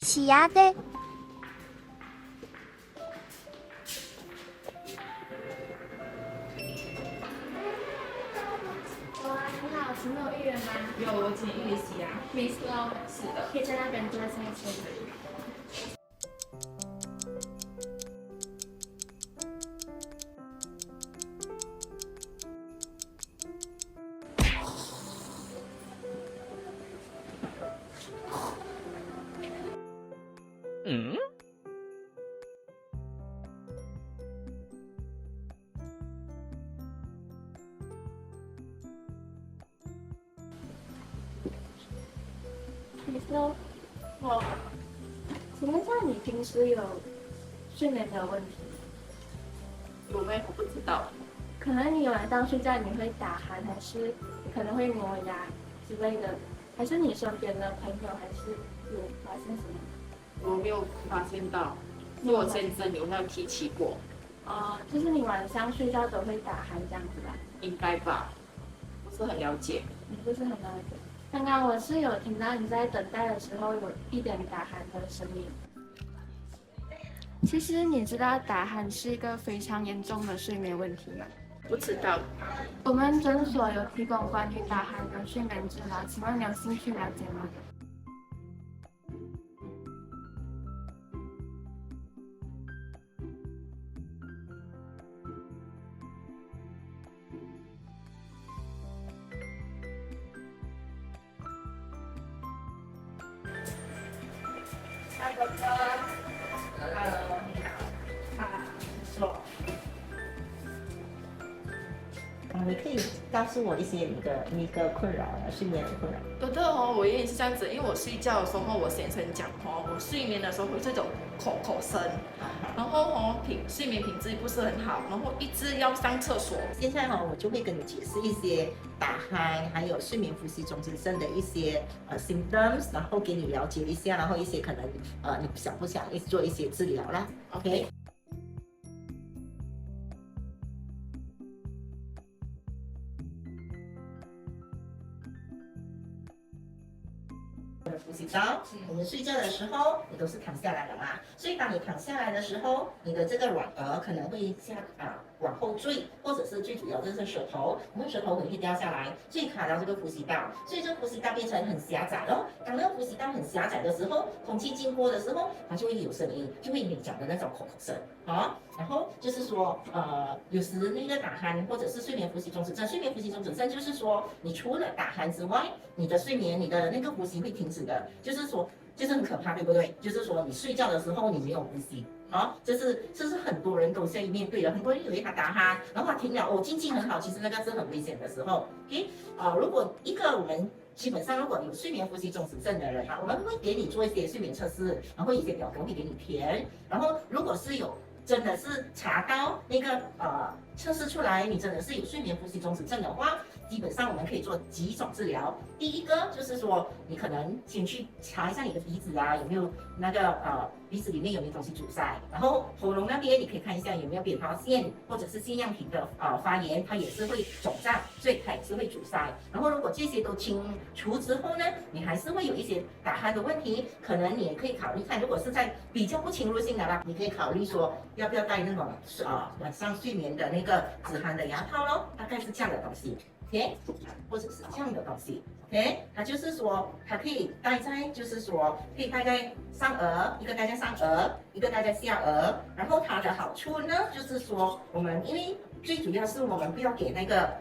起亚的。你好，请问有预约吗？有，我今天预约席啊。没事哦，是的。可以在那边坐下先。嗯。没事哦。好，请问一下，你平时有睡眠的问题？有没？我不知道。可能你晚上睡觉你会打鼾，还是你可能会磨牙之类的，还是你身边的朋友还是有发现什么？我没有发现到，因为我先生有那提起过。就是你晚上睡觉都会打鼾这样子吧？应该吧，不是很了解。你不是很了解。刚刚我是有听到你在等待的时候有一点打鼾的声音。其实你知道打鼾是一个非常严重的睡眠问题吗？不知道。我们诊所有提供关于打鼾的睡眠治疗，请问你有兴趣了解吗？大哥哥，Hello，你好。说，你可以告诉我一些你的困扰啊，睡眠的困扰。对的哦，我也是这样子，因为我睡觉的时候，我先生讲哦，我睡眠的时候会这种口声，然后睡眠品质不是很好，然后一直要上厕所。现在我就会跟你解释一些打鼾还有睡眠呼吸中止症的一些symptoms， 然后给你了解一下，然后一些可能你想不想做一些治疗啦 ？OK。呼吸道，我们睡觉的时候，你都是躺下来的嘛，所以当你躺下来的时候，你的这个软腭可能会往后坠，或者是最主要就是舌头，我们舌头会掉下来，所以卡到这个呼吸道，所以这个呼吸道变成很狭窄哦。当那个呼吸道很狭窄的时候，空气经过的时候，它就会有声音，就会你讲的那种口声啊。然后就是说，有时那个打鼾或者是睡眠呼吸中止症，睡眠呼吸中止症就是说，你除了打鼾之外，你的睡眠，你的那个呼吸会停止的，就是说，就是很可怕，对不对？就是说你睡觉的时候你没有呼吸。这是很多人都现在面对的，很多人以为他打鼾，然后他停了，经济很好，其实那个是很危险的时候。OK，如果我们基本上如果有睡眠呼吸中止症的人我们会给你做一些睡眠测试，然后一些表格会给你填，然后如果是有真的是查到那个测试出来你真的是有睡眠呼吸中止症的话，基本上我们可以做几种治疗。第一个就是说，你可能先去查一下你的鼻子有没有那个鼻子里面有没有东西阻塞，然后喉咙那边你可以看一下有没有扁桃腺或者是腺样体的发炎，它也是会肿胀，所以它也是会阻塞。然后如果这些都清除之后呢，你还是会有一些打鼾的问题，可能你也可以考虑看，如果是在比较不侵入性的啦，你可以考虑说要不要戴那种晚上睡眠的那个止鼾的牙套咯，大概是这样的东西。OK， 或者是这样的东西 ，OK， 它就是说，它可以戴在，就是说，可以戴在上颚，一个戴在上颚，一个戴在下颚。然后它的好处呢，就是说，我们因为最主要是我们不要给那个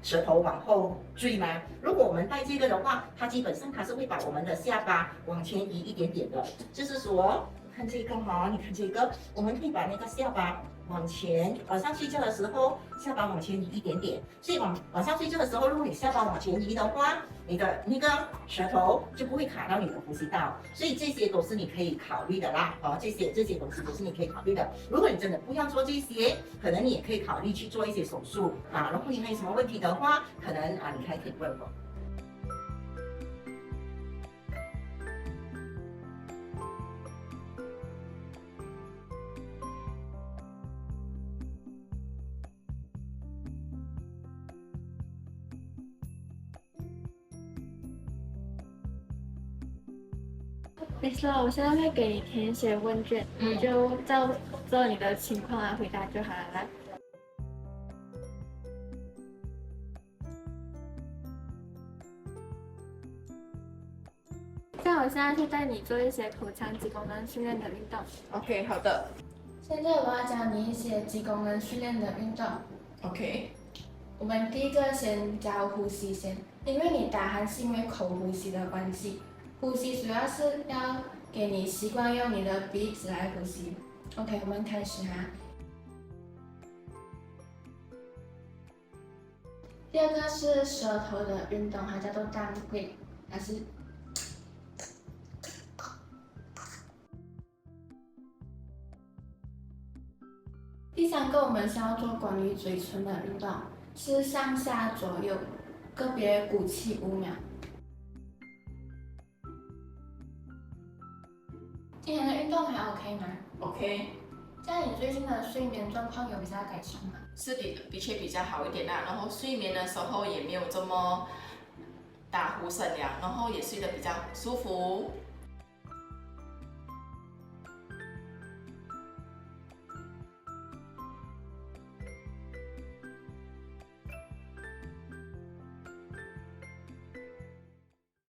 舌头往后坠嘛。如果我们戴这个的话，它基本上它是会把我们的下巴往前移一点点的，就是说，看这个你看这个，我们可以把那个下巴往前，晚上睡觉的时候下巴往前移一点点，所以晚上睡觉的时候，如果你下巴往前移的话，你的那个舌头就不会卡到你的呼吸道，所以这些都是你可以考虑的啦。这些东西都是你可以考虑的。如果你真的不要做这些，可能你也可以考虑去做一些手术如果你还有什么问题的话，可能你还可以问我。没错，我现在会给你填写问卷，你就照你的情况来回答就好了。来，这样我现在去带你做一些口腔肌功能训练的运动。OK， 好的。现在我要教你一些肌功能训练的运动。 OK， 我们第一个先教呼吸先，因为你打鼾是因为口呼吸的关系，呼吸主要是要给你习惯用你的鼻子来呼吸。OK， 我们开始哈。第二个是舌头的运动，它叫做当归，它是。第三个我们是要做关于嘴唇的运动，是上下左右，个别鼓气5秒。今天的运动还 OK 吗 OK， 这样你最近的睡眠状况有比较改善吗？是的确比较好一点啦。然后睡眠的时候也没有这么打呼声了，然后也睡得比较舒服。